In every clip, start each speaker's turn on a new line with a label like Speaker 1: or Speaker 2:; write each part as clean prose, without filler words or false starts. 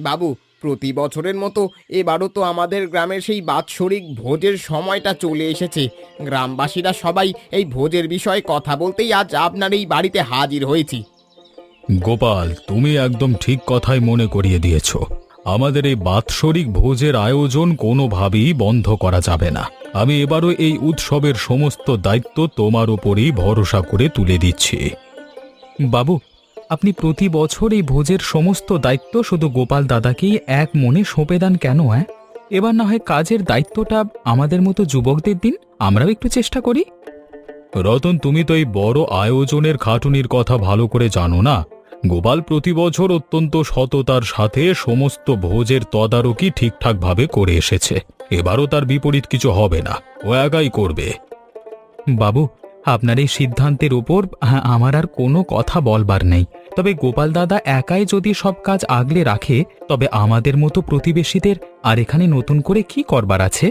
Speaker 1: বাবু, প্রতি বছরের মতো এবারও তো আমাদের গ্রামের সেই বাৎসরিক ভোজের সময়টা চলে এসেছে। গ্রামবাসীরা সবাই এই ভোজের বিষয়ে কথা বলতেই আজ আপনার এই বাড়িতে হাজির হয়েছি।
Speaker 2: গোপাল, তুমি একদম ঠিক কথাই মনে করিয়ে দিয়েছ। আমাদের এই বাৎসরিক ভোজের আয়োজন কোনোভাবেই বন্ধ করা যাবে না। আমি এবারও এই উৎসবের সমস্ত দায়িত্ব তোমার উপরেই ভরসা করে তুলে দিচ্ছি। বাবু, আপনি প্রতি বছর এই ভোজের সমস্ত দায়িত্ব শুধু গোপাল দাদাকেই এক মনে সঁপে দেন কেন? এবার না হয় কাজের দায়িত্বটা আমাদের মতো যুবকদের দিন, আমরাও একটু চেষ্টা করি। রতন, তুমি তো এই বড় আয়োজনের খাটুনির কথা ভালো করে জানো না। গোপাল প্রতি বছর অত্যন্ত সততার সাথে সমস্ত ভোজের তদারকি ঠিকঠাকভাবে করে এসেছে। এবারও তার বিপরীত কিছু হবে না, ও একাই করবে। বাবু, আপনার এই সিদ্ধান্তের উপর আমার আর কোনো কথা বলবার নেই। তবে গোপাল দাদা একাই যদি সব কাজ আগলে রাখে, তবে আমাদের মতো প্রতিবেশীদের আর এখানে নতুন করে কি করবার আছে?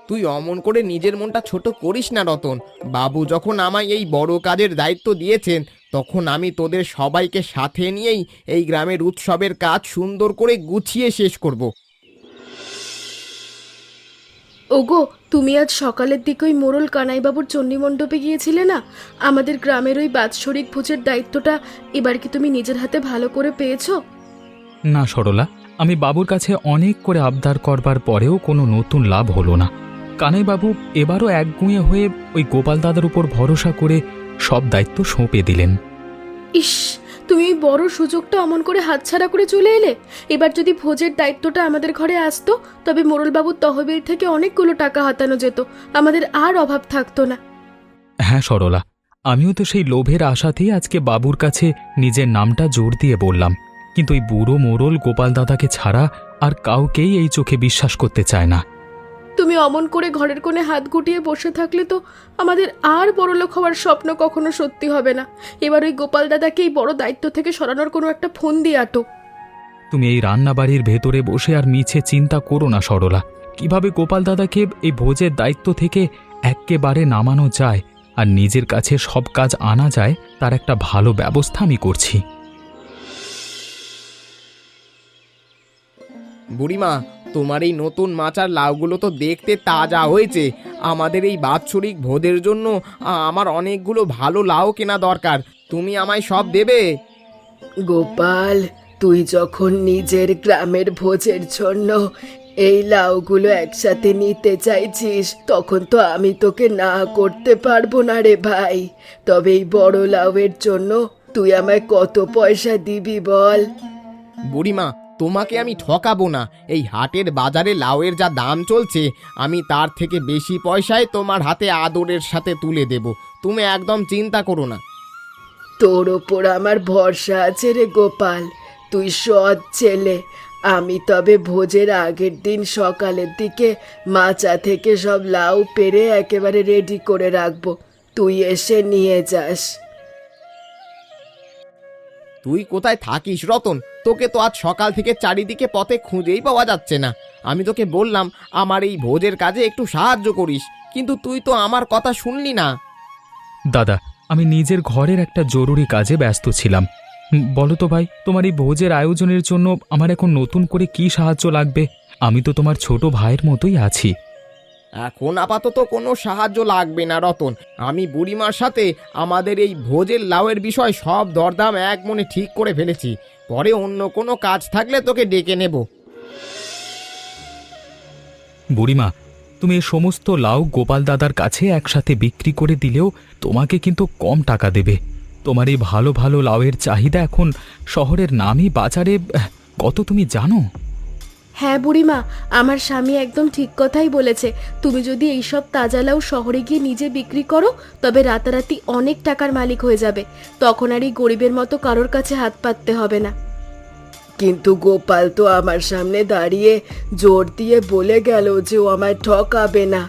Speaker 1: তুই অমন করে নিজের মনটা ছোট করিস না রতন। বাবু যখন আমায় এই বড় কাজের দায়িত্ব দিয়েছেন, তখন আমি তোদের সবাইকে সাথে নিয়েই এই গ্রামের উৎসবের কাজ সুন্দর করে গুছিয়ে শেষ করব।
Speaker 3: ওগো, তুমি আজ সকালের দিকে ওই মোড়ল কানাইবাবুর চণ্ডীমণ্ডপে গিয়েছিলে না? আমাদের গ্রামের ওই বাৎসরিক ভোজের দায়িত্বটা এবার কি তুমি নিজের হাতে ভালো করে পেয়েছো?
Speaker 2: না সরলা, আমি বাবুর কাছে অনেক করে আবদার করবার পরেও কোনো নতুন লাভ হলো না। কানাইবাবু এবারও একগুঁয়ে হয়ে ওই গোপাল দাদার উপর ভরসা করে সব দায়িত্ব সঁপে দিলেন।
Speaker 3: ইস, তুমি এই বড় সুযোগটা অমন করে হাতছাড়া করে চলে এলে। এবার যদি ভোজের দায়িত্বটা আমাদের ঘরে আসতো, তবে মোড়লবাবুর তহবিল থেকে অনেকগুলো টাকা হাতানো যেত, আমাদের আর অভাব থাকতো না।
Speaker 2: হ্যাঁ সরলা, আমিও তো সেই লোভের আশাতেই আজকে বাবুর কাছে নিজের নামটা জোর দিয়ে বললাম। কিন্তু ওই বুড়ো মোড়ল গোপাল দাদাকে ছাড়া আর কাউকেই এই চোখে বিশ্বাস করতে চায় না।
Speaker 3: তুমি অমন করে ঘরের কোণে হাত গুটিয়ে বসে থাকলে তো আমাদের আর বড়লোক হওয়ার স্বপ্ন কখনো সত্যি হবে না। এবার ওই গোপাল দাদাকে এই বড় দায়িত্ব থেকে সরানোর কোনো একটা ফোন দিয়ে আটো।
Speaker 2: তুমি এই রান্নাবাড়ির ভেতরে বসে আর মিছে চিন্তা করো না সরলা। কিভাবে গোপাল দাদাকে এই ভোজের দায়িত্ব থেকে এক্কেবারে নামানো যায় আর নিজের কাছে সব কাজ আনা যায়, তার একটা ভালো ব্যবস্থা আমি করছি।
Speaker 1: বুড়িমা, তোমার এই নতুন মাচার লাউগুলো তো দেখতে তাজা হয়েছে। আমাদের এই বাৎসরিক ভোজের জন্য আমার অনেকগুলো ভালো লাউ কেনা দরকার। তুমি আমায় সব দেবে?
Speaker 3: গোপাল, তুই যখন নিজের গ্রামের ভোজের জন্য এই লাউগুলো একসাথে নিতে চাইছিস, তখন তো আমি তোকে না করতে পারবো না রে ভাই। তবে এই বড় লাউয়ের জন্য তুই আমায় কত পয়সা দিবি বল?
Speaker 1: বুড়িমা, তোমাকে আমি ঠকাবো না। এই হাটের বাজারে লাউয়ের যা দাম চলছে, আমি তার থেকে বেশি পয়সায় তোমার হাতে আদরের সাথে তুলে দেব। তুমি একদম চিন্তা করো না।
Speaker 3: তোর ওপর আমার ভরসা আছে রে গোপাল, তুই সৎ ছেলে। আমি তবে ভোজের আগের দিন সকালের দিকে মাচা থেকে সব লাউ পেড়ে একেবারে রেডি করে রাখবো, তুই এসে নিয়ে যাস।
Speaker 1: তুই কোথায় থাকিস রতন? তোকে তো আজ সকাল থেকে চারিদিকে পথে খুঁজেই পাওয়া যাচ্ছে না। আমি তোকে বললাম আমার এই ভোজের কাজে একটু সাহায্য করিস, কিন্তু তুই তো আমার কথা শুনলি না।
Speaker 2: দাদা, আমি নিজের ঘরের একটা জরুরি কাজে ব্যস্ত ছিলাম। বলো তো ভাই, তোমার এই ভোজের আয়োজনের জন্য আমার এখন নতুন করে কি সাহায্য লাগবে? আমি তো তোমার ছোট ভাইয়ের মতোই আছি।
Speaker 1: এখন আপাতত কোনো সাহায্য লাগবে না রতন। আমি বুড়িমার সাথে আমাদের এই ভোজের লাউয়ের বিষয় সব দরদাম এক মনে ঠিক করে ফেলেছি। পরে অন্য কোনো কাজ থাকলে তোকে ডেকে নেব।
Speaker 2: বুড়িমা, তুমি এই সমস্ত লাউ গোপাল দাদার কাছে একসাথে বিক্রি করে দিলেও তোমাকে কিন্তু কম টাকা দেবে। তোমার এই ভালো ভালো লাউয়ের চাহিদা এখন শহরের নামই বাজারে কত তুমি জানো?
Speaker 3: হ্যাঁ বুড়িমা, আমার স্বামী একদম ঠিক কথাই বলেছে। তুমি যদি এইসব তাজা লাউ শহরে গিয়ে নিজে বিক্রি করো, তবে রাতারাতি অনেক টাকার মালিক হয়ে যাবে। তখন আর এই গরিবের মতো কারোর কাছে হাত পাততে হবে না। কিন্তু গোপাল তো আমার সামনে দাঁড়িয়ে জোর দিয়ে বলে গেল যে ও আমায় ঠকাবে না।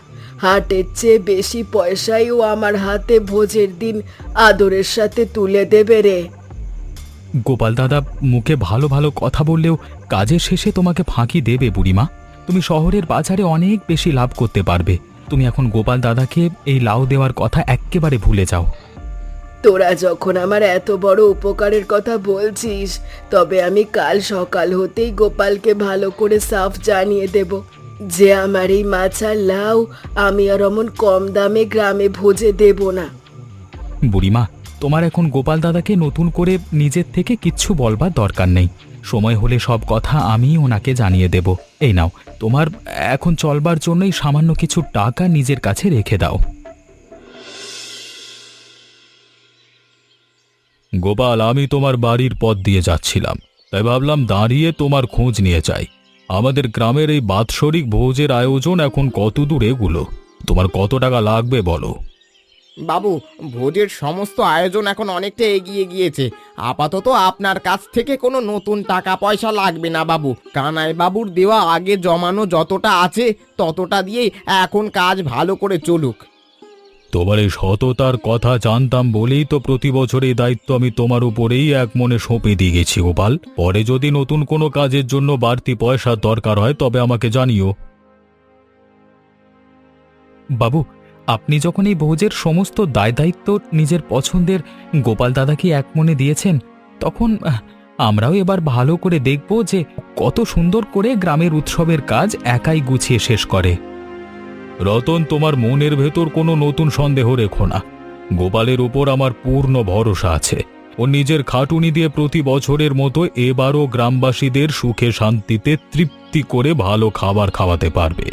Speaker 3: হাটের চেয়ে বেশি পয়সাই ও আমার হাতে ভোজের দিন আদরের সাথে তুলে দেবে রে।
Speaker 2: গোপাল দাদা মুখে ভালো ভালো কথা বললেও কাজের শেষে তোমাকে ফাঁকি দেবে বুড়িমা। তুমি শহরের বাজারে অনেক বেশি লাভ করতে পারবে। তুমি এখন গোপাল দাদাকে এই লাউ দেওয়ার কথা এক্কেবারে ভুলে যাও।
Speaker 3: তোরা যখন আমার এত বড় উপকারের কথা বলছিস, তবে আমি কাল সকাল হতেই গোপালকে ভালো করে সাফ জানিয়ে দেব যে আমার এই মাছ আর লাউ আমি আর অমন কম দামে গ্রামে ভোজে দেব না।
Speaker 2: বুড়িমা, তোমার এখন গোপাল দাদাকে নতুন করে নিজের থেকে কিচ্ছু বলবার দরকার নেই। সময় হলে সব কথা আমি ওনাকে জানিয়ে দেব। এই নাও, তোমার এখন চলবার জন্যই সামান্য কিছু টাকা নিজের কাছে রেখে দাও। গোপাল, আমি তোমার বাড়ির পথ দিয়ে যাচ্ছিলাম, তাই ভাবলাম দাঁড়িয়ে তোমার খোঁজ নিয়ে যাই। আমাদের গ্রামের এই বাৎসরিক ভোজের আয়োজন এখন কত দূর এগুলো? তোমার কত টাকা লাগবে বলো?
Speaker 1: বাবু, ভোজের সমস্ত আয়োজন এখন অনেকটা এগিয়ে গিয়েছে। আপাতত আপনার কাছ থেকে কোনো নতুন টাকা পয়সা লাগবে না বাবু। কানাই বাবুর দেওয়া আগে জমানো যতটা আছে ততটা দিয়েই এখন কাজ ভালো করে চলুক।
Speaker 2: তোমার এই সততার কথা জানতাম বলেই তো প্রতি বছর এই দায়িত্ব আমি তোমার উপরেই এক মনে সঁপে দিয়ে গেছি গোপাল। পরে যদি নতুন কোনো কাজের জন্য বাড়তি পয়সার দরকার হয় তবে আমাকে জানিও। বাবু, আপনি যখন এই ভোজের সমস্ত দায় দায়িত্ব নিজের পছন্দের গোপাল দাদাকে এক মনে দিয়েছেন, তখন আমরাও এবার ভালো করে দেখব যে কত সুন্দর করে গ্রামের উৎসবের কাজ একাই গুছিয়ে শেষ করে। রতন, তোমার মনের ভেতর কোনো নতুন সন্দেহ রেখো না। গোপালের উপর আমার পূর্ণ ভরসা আছে। ও নিজের খাটুনি দিয়ে প্রতি বছরের মতো এবারও গ্রামবাসীদের সুখে শান্তিতে তৃপ্তি করে ভালো খাবার খাওয়াতে পারবে।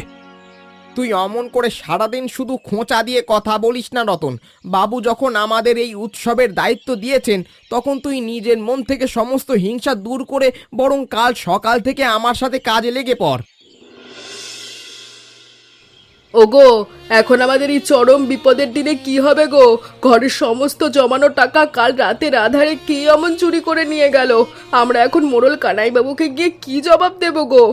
Speaker 1: তুই অমন করে সারাদিন শুধু খোঁচা দিয়ে কথা বলিস না রতন। বাবু যখন আমাদের এই উৎসবের দায়িত্ব দিয়েছেন, তখন তুই নিজের মন থেকে সমস্ত হিংসা দূর করে বরং কাল সকাল থেকে আমার সাথে কাজে লেগে পড়।
Speaker 3: ওগো, এখন আমাদের এই চরম বিপদের দিনে কি হবে গো? ঘরের সমস্ত জমানো টাকা কাল রাতের আধারে কে এমন চুরি করে নিয়ে গেল? আমরা এখন মোড়ল কানাইবাবুকে গিয়ে কি জবাব দেব গো?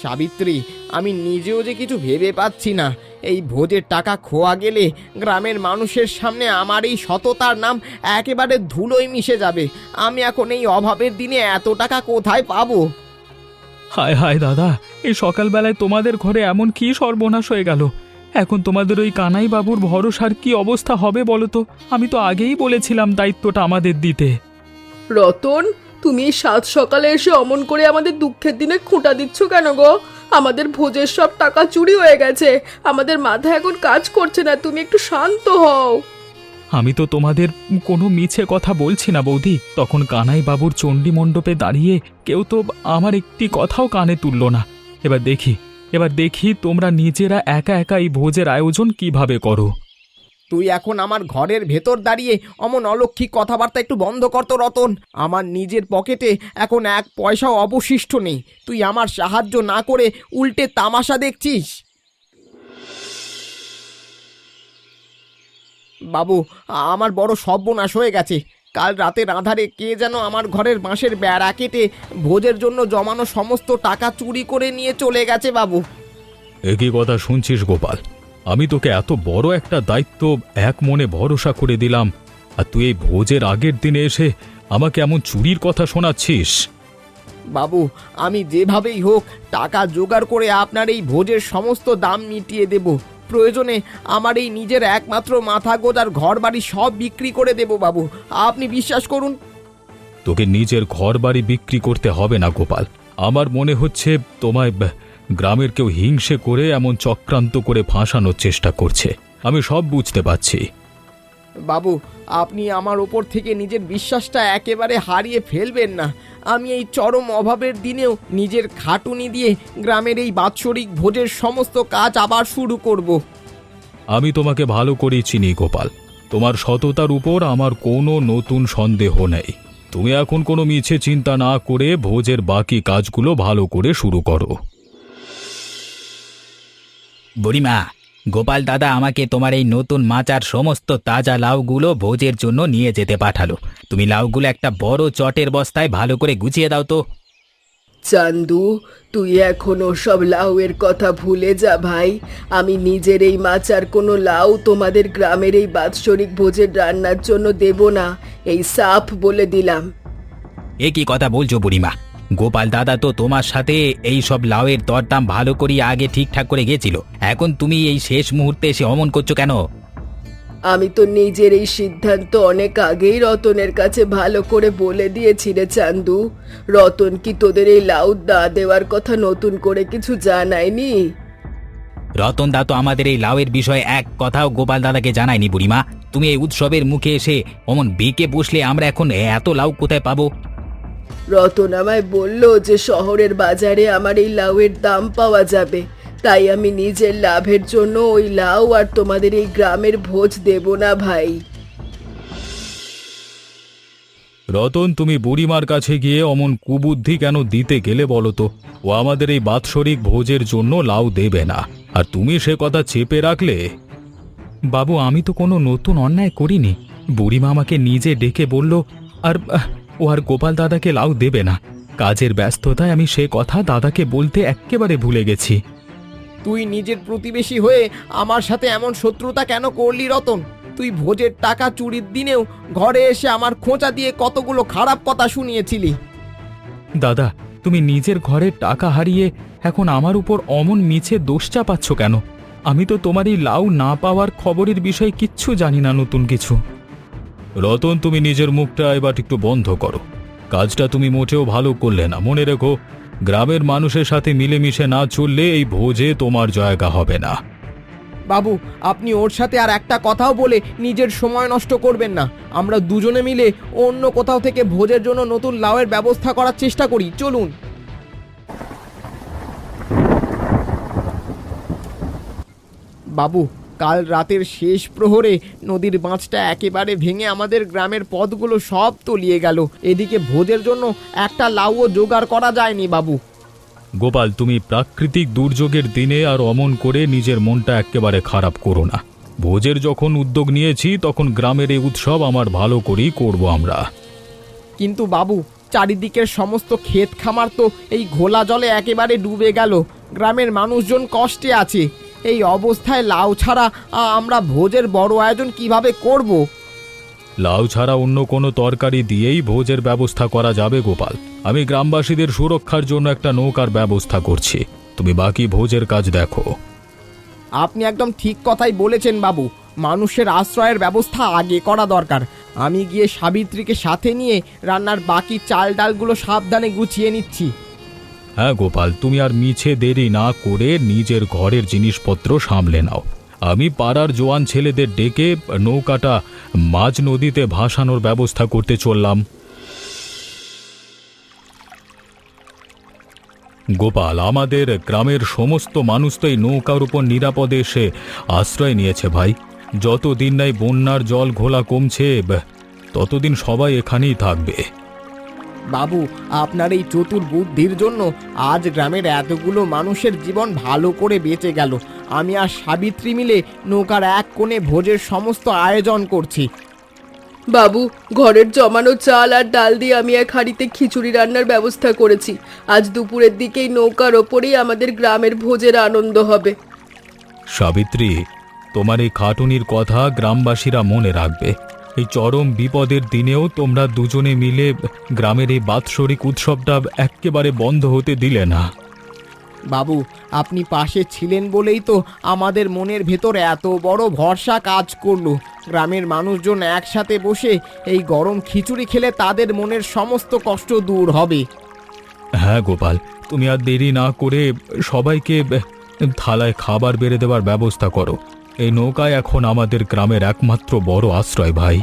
Speaker 1: সাবিত্রী, আমি নিজেও যে কিছু ভেবে পাচ্ছি না। এই ভোজের টাকা খোয়া গেলে গ্রামের মানুষের সামনে আমার এই সততার নাম একেবারে ধুলোয় মিশে যাবে। আমি এখন এই অভাবের দিনে এত টাকা কোথায় পাবো?
Speaker 2: হায় হায় দাদা, এই সকালবেলায় তোমাদের ঘরে এমন কি সর্বনাশ হয়ে গেল? এখন তোমাদের ওই কানাই বাবুর ভরসার কি অবস্থা হবে বলো তো? আমি তো আগেই বলেছিলাম দায়িত্বটা আমাদের দিতে।
Speaker 3: রতন, তুমি এই সাত সকালে এসে অমন করে আমাদের দুঃখের দিনে খোঁটা দিচ্ছ কেন গো? আমাদের ভোজের সব টাকা চুরি হয়ে গেছে, আমাদের মাথা এখন কাজ করছে না। তুমি একটু শান্ত হও।
Speaker 2: আমি তো তোমাদের কোনো মিছে কথা বলছি না বৌদি। তখন কানাই বাবুর চণ্ডী মণ্ডপে দাঁড়িয়ে কেউ তো আমার একটি কথাও কানে তুলল না। এবার দেখি তোমরা নিজেরা একা একা এই ভোজের আয়োজন কিভাবে করো।
Speaker 1: তুই এখন আমার ঘরের ভেতর দাঁড়িয়ে অমন অলক্ষী কথাবার্তা একটু বন্ধ কর তো রতন। আমার নিজের পকেটে এখন এক পয়সাও অবশিষ্ট নেই। তুই আমার সাহায্য না করে উল্টে তামাশা দেখছিস। বাবু, আমার বড় সর্বনাশ হয়ে গেছে। কাল রাতের আঁধারে কে যেন আমার ঘরের বাঁশের বেড়া কেটে ভোজের জন্য জমানো সমস্ত টাকা চুরি করে নিয়ে চলে গেছে বাবু।
Speaker 2: একই কথা শুনছিস গোপাল? আমি তোকে এত বড় একটা দায়িত্ব এক মনে ভরসা করে দিলাম, আর তুই এই ভোজের আগের দিনে এসে আমাকে এমন চুরির কথা শোনাচ্ছিস?
Speaker 1: বাবু, আমি যেভাবেই হোক টাকা জোগাড় করে আপনার এই ভোজের সমস্ত দাম মিটিয়ে দেব। প্রয়োজনে আমার এই নিজের একমাত্র মাথা গোজার ঘর বাড়ি সব বিক্রি করে দেব বাবু, আপনি বিশ্বাস করুন।
Speaker 2: তোকে নিজের ঘর বাড়ি বিক্রি করতে হবে না গোপাল। আমার মনে হচ্ছে তোমায় গ্রামের কেউ হিংসে করে এমন চক্রান্ত করে ফাঁসানোর চেষ্টা করছে। আমি সব বুঝতে পারছি।
Speaker 1: বাবু, আপনি আমার ওপর থেকে নিজের বিশ্বাসটা একেবারে হারিয়ে ফেলবেন না। আমি এই চরম অভাবের দিনেও নিজের খাটুনি দিয়ে গ্রামের এই বাৎসরিক ভোজের সমস্ত কাজ আবার শুরু করব।
Speaker 2: আমি তোমাকে ভালো করেই চিনি গোপাল। তোমার সততার উপর আমার কোনো নতুন সন্দেহ নেই। তুমি এখন কোনো মিছে চিন্তা না করে ভোজের বাকি কাজগুলো ভালো করে শুরু করো।
Speaker 4: বুড়িমা, গোপাল দাদা আমাকে তোমার এই নতুন মাছ আর সমস্ত তাজা লাউগুলো ভোজের জন্য নিয়ে যেতে পাঠালো। তুমি লাউগুলো একটা বড় চটের বস্তায় ভালো করে গুছিয়ে দাও তো।
Speaker 3: চান্দু, তুই এখন সব লাউয়ের কথা ভুলে যা ভাই। আমি নিজের এই মাছ আর কোনো লাউ তোমাদের গ্রামের এই বাৎসরিক ভোজের রান্নার জন্য দেব না, এই সাফ বলে দিলাম।
Speaker 4: এ কি কথা বলছো বুড়িমা? গোপাল দাদা তো তোমার সাথে এই সব লাউয়ের দরদাম ভালো করে আগে ঠিকঠাক করে গেছিল। এখন তুমি এই শেষ মুহূর্তে এসে অমন করছো কেন?
Speaker 3: আমি তো নিজের এই সিদ্ধান্ত অনেক আগেই রতনের কাছে ভালো করে বলে দিয়েছি রে চান্দু। রতন কি তোদের এই লাউ দা দেওয়ার কথা নতুন করে কিছু জানায়নি?
Speaker 4: রতন দা তো আমাদের এই লাউয়ের বিষয়ে এক কথাও গোপাল দাদাকে জানায়নি বুড়িমা। তুমি এই উৎসবের মুখে এসে অমন বেঁকে বসলে আমরা এখন এত লাউ কোথায় পাবো?
Speaker 3: রতন আমায় বলল যে শহরের বাজারে আমার এই লাউয়ের দাম পাওয়া যাবে, তাই আমি নিজের লাভের জন্য ওই লাউ আর তোমাদের এই গ্রামের ভোজ দেব না ভাই।
Speaker 2: রতন, তুমি বুড়িমার কাছে গিয়ে অমন কুবুদ্ধি কেন দিতে গেলে বলো তো? ও আমাদের এই বাৎসরিক ভোজের জন্য লাউ দেবে না, আর তুমি সে কথা চেপে রাখলে। বাবু, আমি তো কোনো নতুন অন্যায় করিনি। বুড়িমা আমাকে নিজে ডেকে বলল, আর ও আর গোপাল দাদাকে লাউ দেবে না। কাজের ব্যস্ততায় আমি সে কথা দাদাকে বলতে এক্কেবারে ভুলে গেছি।
Speaker 1: তুই নিজের প্রতিবেশী হয়ে আমার সাথে এমন শত্রুতা কেন করলি রতন? তুই ভোজের টাকা চুরির দিনেও ঘরে এসে আমার খোঁচা দিয়ে কতগুলো খারাপ কথা শুনিয়েছিলি।
Speaker 2: দাদা, তুমি নিজের ঘরের টাকা হারিয়ে এখন আমার উপর অমন মিছে দোষ চাপাচ্ছ কেন? আমি তো তোমার এই লাউ না পাওয়ার খবরের বিষয়ে কিচ্ছু জানি না নতুন কিছু। রতন, তুমি নিজের মুখটা এবার একটু বন্ধ করো। কাজটা তুমি মোটেও ভালো করলে না। মনে রেখো, গ্রামের মানুষের সাথে মিলেমিশে না চললে এই ভোজে তোমার জায়গা হবে না।
Speaker 1: বাবু, আপনি ওর সাথে আর একটা কথাও বলে নিজের সময় নষ্ট করবেন না। আমরা দুজনে মিলে অন্য কোথাও থেকে ভোজের জন্য নতুন লাউয়ের ব্যবস্থা করার চেষ্টা করি। চলুন। বাবু, কাল রাতের শেষ প্রহরে নদীর বাঁধটা একেবারে ভেঙে আমাদের গ্রামের পথগুলো সব তলিয়ে গেল। এদিকে ভোজের জন্য একটা লাউও জোগাড় করা যায়নি বাবু।
Speaker 2: গোপাল, তুমি প্রাকৃতিক দুর্যোগের দিনে আর অমন করে নিজের মনটা একেবারে খারাপ করো না। ভোজের যখন উদ্যোগ নিয়েছি তখন গ্রামের এই উৎসব আমার ভালো করেই করব আমরা।
Speaker 1: কিন্তু বাবু, চারিদিকের সমস্ত ক্ষেত খামার তো এই ঘোলা জলে একেবারে ডুবে গেল। গ্রামের মানুষজন কষ্টে আছে। এই অবস্থায় লাউ ছাড়া আমরা ভোজের বড় আয়োজন কিভাবে করব?
Speaker 2: লাউ ছাড়া অন্য কোনো তরকারি দিয়েই ভোজের ব্যবস্থা করা যাবে গোপাল। আমি গ্রামবাসীদের সুরক্ষার জন্য একটা নৌকার ব্যবস্থা করছি। তুমি বাকি ভোজের কাজ দেখো।
Speaker 1: আপনি একদম ঠিক কথাই বলেছেন বাবু। মানুষের আশ্রয়ের ব্যবস্থা আগে করা দরকার। আমি গিয়ে সাবিত্রীকে সাথে নিয়ে রান্নার বাকি চাল ডালগুলো সাবধানে গুছিয়ে নিচ্ছি।
Speaker 2: হ্যাঁ গোপাল, তুমি আর মিছে দেরি না করে নিজের ঘরের জিনিসপত্র সামলে নাও। আমি পাড়ার জোয়ান ছেলেদের ডেকে নৌকাটা মাঝ নদীতে ভাসানোর ব্যবস্থা করতে চললাম। গোপাল, আমাদের গ্রামের সমস্ত মানুষ তো এই নৌকার উপর নিরাপদে এসে আশ্রয় নিয়েছে ভাই। যতদিন নাই বন্যার জল ঘোলা কমছে, ততদিন সবাই এখানেই থাকবে।
Speaker 1: বাবু, আপনার এই চতুর বুদ্ধির জন্য আজ গ্রামের এতগুলো মানুষের জীবন ভালো করে বেঁচে গেল। আমি আর সাবিত্রী মিলে নৌকার এক কোণে ভোজের সমস্ত আয়োজন করছি।
Speaker 3: বাবু, ঘরের জমানো চাল আর ডাল দিয়ে আমি এক হাঁড়িতে খিচুড়ি রান্নার ব্যবস্থা করেছি। আজ দুপুরের দিকেই নৌকার ওপরেই আমাদের গ্রামের ভোজের আনন্দ হবে।
Speaker 2: সাবিত্রী, তোমার এই খাটুনির কথা গ্রামবাসীরা মনে রাখবে। এই চরম বিপদের দিনেও তোমরা দুজনে মিলে গ্রামের এই বাৎসরিক উৎসবটা একেবারে বন্ধ হতে দিলে না।
Speaker 1: বাবু, আপনি পাশে ছিলেন বলেই তো আমাদের মনের ভেতর এত বড় ভরসা কাজ করলো। গ্রামের মানুষজন একসাথে বসে এই গরম খিচুড়ি খেলে তাদের মনের সমস্ত কষ্ট দূর হবে।
Speaker 2: হ্যাঁ গোপাল, তুমি আর দেরি না করে সবাইকে থালায় খাবার বেড়ে দেওয়ার ব্যবস্থা করো। এই নৌকায় এখন আমাদের গ্রামের একমাত্র বড় আশ্রয় ভাই।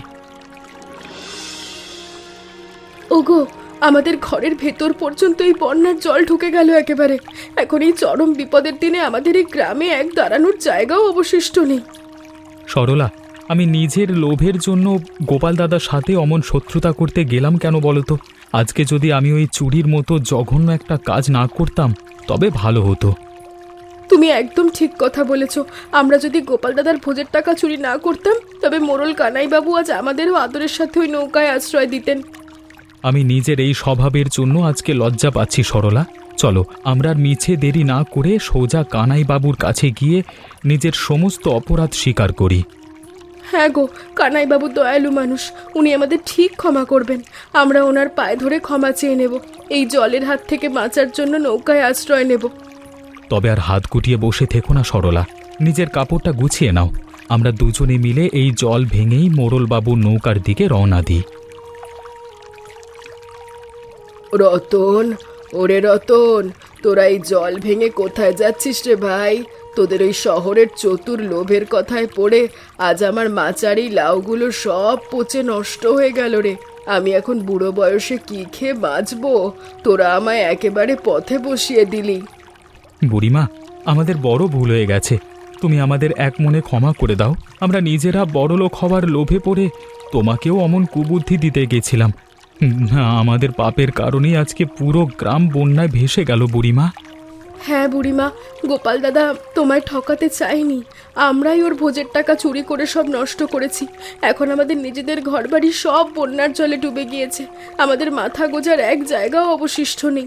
Speaker 3: ওগো, আমাদের ঘরের ভেতর পর্যন্ত এই বন্যার জল ঢুকে গেল একেবারে। এখন এই চরম বিপদের দিনে আমাদের এই গ্রামে এক দাঁড়ানোর জায়গাও অবশিষ্ট নেই।
Speaker 2: সরলা, আমি নিজের লোভের জন্য গোপাল দাদার সাথে অমন শত্রুতা করতে গেলাম কেন বলো তো? আজকে যদি আমি ওই চুরির মতো জঘন্য একটা কাজ না করতাম তবে ভালো হতো।
Speaker 3: তুমি একদম ঠিক কথা বলেছ। আমরা যদি গোপাল দাদার ভোজের টাকা চুরি না করতাম তবে মোড়ল কানাইবাবু আজ আমাদেরও আদরের সাথে ওই নৌকায় আশ্রয় দিতেন।
Speaker 2: আমি নিজের এই স্বভাবের জন্য আজকে লজ্জা পাচ্ছি সরলা। চলো, আমরা আর মিছে দেরি না করে সোজা কানাইবাবুর কাছে গিয়ে নিজের সমস্ত অপরাধ স্বীকার করি।
Speaker 3: হ্যাঁ গো, কানাইবাবু দয়ালু মানুষ, উনি আমাদের ঠিক ক্ষমা করবেন। আমরা ওনার পায়ে ধরে ক্ষমা চেয়ে নেব। এই জলের হাত থেকে বাঁচার জন্য নৌকায় আশ্রয় নেব।
Speaker 2: তবে আর হাত গুটিয়ে বসে থেকো না সরলা, নিজের কাপড়টা গুছিয়ে নাও। আমরা দুজনে মিলে এই জল ভেঙেই মোড়লবাবুর নৌকার দিকে রওনা দিই।
Speaker 3: রতন, ওরে রতন, তোরা এই জল ভেঙে কোথায় যাচ্ছিস রে ভাই? তোদের ওই শহরের চতুর লোভের কথায় পড়ে আজ আমার মাচার এই লাউগুলো সব পচে নষ্ট হয়ে গেল রে। আমি এখন বুড়ো বয়সে কি খেয়ে বাঁচবো? তোরা আমায় একেবারে পথে বসিয়ে দিলি।
Speaker 2: বুড়িমা, আমাদের বড় ভুল হয়ে গেছে, তুমি আমাদের এক মনে ক্ষমা করে দাও। আমরা নিজেরা বড়লোক হওয়ার লোভে পড়ে তোমাকেও অমন কুবুদ্ধি দিতে গেছিলাম। আমাদের পাপের কারণেই আজকে পুরো গ্রাম বন্যায় ভেসে গেল বুড়িমা।
Speaker 3: হ্যাঁ বুড়িমা, গোপাল দাদা তোমায় ঠকাতে চাইনি। আমরাই ওর ভোজের টাকা চুরি করে সব নষ্ট করেছি। এখন আমাদের নিজেদের ঘরবাড়ি সব বন্যার জলে ডুবে গিয়েছে। আমাদের মাথা গোজার এক জায়গাও অবশিষ্ট নেই।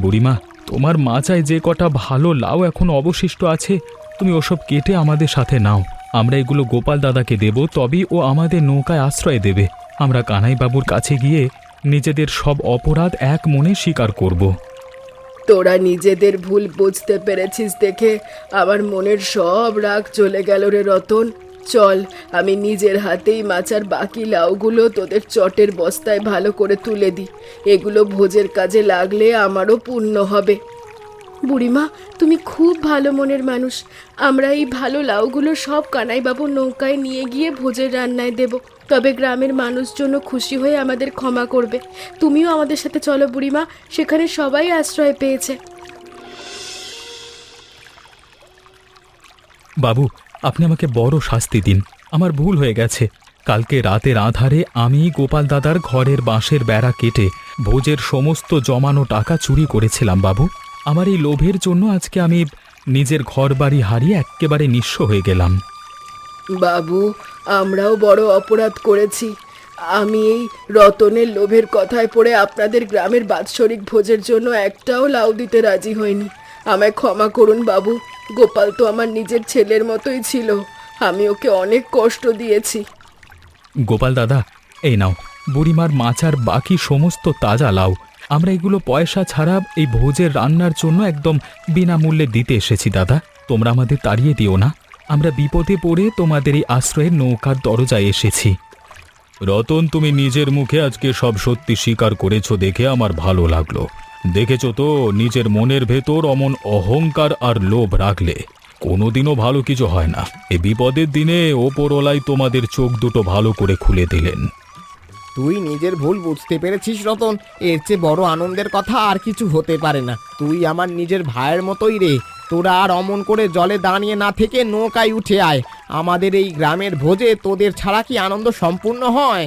Speaker 2: বুড়িমা, তোমার মাচায় যে কটা ভালো লাউ এখন অবশিষ্ট আছে, তুমি ওসব কেটে আমাদের সাথে নাও। আমরা এগুলো গোপাল দাদাকে দেব, তবেই ও আমাদের নৌকায় আশ্রয় দেবে। আমরা কানাইবাবুর কাছে গিয়ে নিজেদের সব অপরাধ এক মনে স্বীকার করব।
Speaker 3: তোরা নিজেদের ভুল বুঝতে পেরেছিস দেখে আমার মনের সব রাগ চলে গেল রে রতন। চল, আমি নিজের হাতেই মাচার বাকি লাউগুলো তোদের চটের বস্তায় ভালো করে তুলে দিই। এগুলো ভোজের কাজে লাগলে আমারও পুণ্য হবে। বুড়িমা, তুমি খুব ভালো মনের মানুষ। আমরা এই ভালো লাউগুলো সব কানাইবাবুর নৌকায় নিয়ে গিয়ে ভোজের রান্নায় দেব। তবে গ্রামের মানুষজন খুশি হয়ে আমাদের ক্ষমা করবে। তুমিও আমাদের সাথে চলো বুড়িমা, সেখানে সবাই আশ্রয় পেয়েছে।
Speaker 2: বাবু, আপনি আমাকে বড় শাস্তি দিন। আমার ভুল হয়ে গেছে। কালকে রাতের আঁধারে আমি গোপাল দাদার ঘরের বাঁশের বেড়া কেটে ভোজের সমস্ত জমানো টাকা চুরি করেছিলাম বাবু। আমার এই লোভের জন্য আজকে আমি নিজের ঘরবাড়ি হারিয়ে এক্কেবারে নিঃস্ব হয়ে গেলাম।
Speaker 3: বাবু, আমরাও বড় অপরাধ করেছি। আমি এই রতনের লোভের কথায় পড়ে আপনাদের গ্রামের বাৎসরিক ভোজের জন্য একটাও লাউ দিতে রাজি হইনি। আমায় ক্ষমা করুন বাবু। গোপাল তো আমার নিজের ছেলের মতোই ছিল। আমি ওকে অনেক কষ্ট দিয়েছি।
Speaker 2: গোপাল দাদা, এই নাও বুড়িমার মাচার বাকি সমস্ত তাজা লাউ। আমরা এগুলো পয়সা ছাড়া এই ভোজের রান্নার জন্য একদম বিনামূল্যে দিতে এসেছি দাদা। তোমরা আমাদের তাড়িয়ে দিও না। আমরা বিপদে পড়ে তোমাদের এই আশ্রয়ের নৌকার দরজায় এসেছি। রতন, তুমি নিজের মুখে আজকে সব সত্যি স্বীকার করেছো দেখে আমার ভালো লাগলো। দেখেছো তো, নিজের মনের ভেতর অমন অহংকার আর লোভ রাখলে কোনোদিনও ভালো কিছু হয় না। এই বিপদের দিনে ওপরওয়ালাই তোমাদের চোখ দুটো ভালো করে খুলে দিলেন।
Speaker 1: তুই নিজের ভুল বুঝতে পেরেছিস রতন, এর চেয়ে বড় আনন্দের কথা আর কিছু হতে পারে না। তুই আমার নিজের ভাইয়ের মতোই রে। তোরা আর অমন করে জলে দাঁড়িয়ে না থেকে নৌকায় উঠে আয়। আমাদের এই গ্রামের ভোজে তোদের ছাড়া কি আনন্দ সম্পূর্ণ হয়?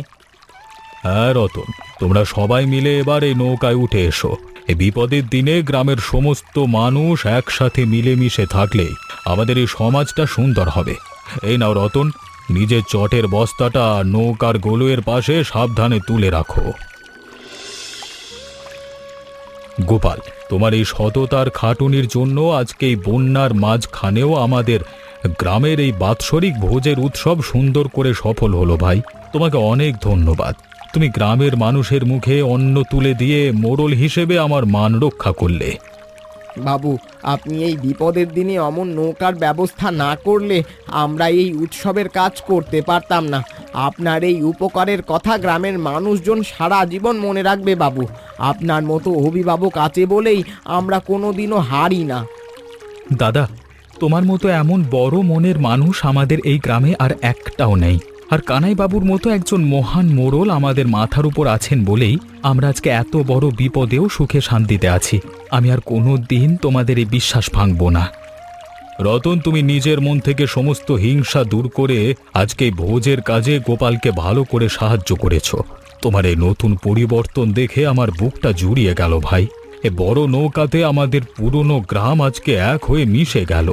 Speaker 2: হ্যাঁ রতন, তোমরা সবাই মিলে এবার এই নৌকায় উঠে এসো। এই বিপদের দিনে গ্রামের সমস্ত মানুষ একসাথে মিলেমিশে থাকলেই আমাদের এই সমাজটা সুন্দর হবে। এই নাও রতন, নিজের চটের বস্তাটা নৌকার গোলুয়ের পাশে সাবধানে তুলে রাখো। গোপাল, তোমার এই সততার খাটুনির জন্য আজকে এই বন্যার মাঝখানেও আমাদের গ্রামের এই বাৎসরিক ভোজের উৎসব সুন্দর করে সফল হলো ভাই। তোমাকে অনেক ধন্যবাদ। তুমি গ্রামের মানুষের মুখে অন্ন তুলে দিয়ে মোড়ল হিসেবে আমার মান রক্ষা করলে।
Speaker 1: বাবু, আপনি এই বিপদের দিনে অমন নৌকার ব্যবস্থা না করলে আমরা এই উৎসবের কাজ করতে পারতাম না। আপনার এই উপকারের কথা গ্রামের মানুষজন সারা জীবন মনে রাখবে বাবু। আপনার মতো অভিভাবক আছে বলেই আমরা কোনোদিনও হারি না।
Speaker 2: দাদা, তোমার মতো এমন বড় মনের মানুষ আমাদের এই গ্রামে আর একটাও নেই। আর কানাইবাবুর মতো একজন মহান মোড়ল আমাদের মাথার উপর আছেন বলেই আমরা আজকে এত বড় বিপদেও সুখে শান্তিতে আছি। আমি আর কোনো দিন তোমাদের এই বিশ্বাস ভাঙব না। রতন, তুমি নিজের মন থেকে সমস্ত হিংসা দূর করে আজকে এই ভোজের কাজে গোপালকে ভালো করে সাহায্য করেছো। তোমার এই নতুন পরিবর্তন দেখে আমার বুকটা জুড়িয়ে গেল ভাই। এ বড় নৌকাতে আমাদের পুরনো গ্রাম আজকে এক হয়ে মিশে গেল।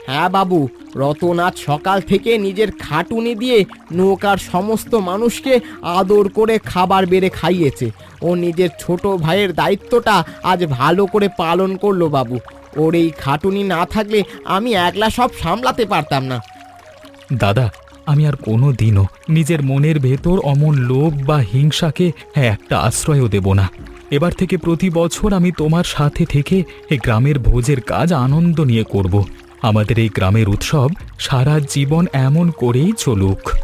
Speaker 1: হ্যাঁ বাবু, রতন আজ সকাল থেকে নিজের খাটুনি দিয়ে নৌকার সমস্ত মানুষকে আদর করে খাবার বেড়ে খাইয়েছে। ও নিজের ছোট ভাইয়ের দায়িত্বটা আজ ভালো করে পালন করলো বাবু। ওর এই খাটুনি না থাকলে আমি একলা সব সামলাতে পারতাম না।
Speaker 2: দাদা, আমি আর কোনো দিনও নিজের মনের ভেতর অমন লোভ বা হিংসাকে একটা আশ্রয়ও দেব না। এবার থেকে প্রতি বছর আমি তোমার সাথে থেকে এই গ্রামের ভোজের কাজ আনন্দ নিয়ে করব। আমাদের এই গ্রামের উৎসব সারা জীবন এমন করেই চলুক।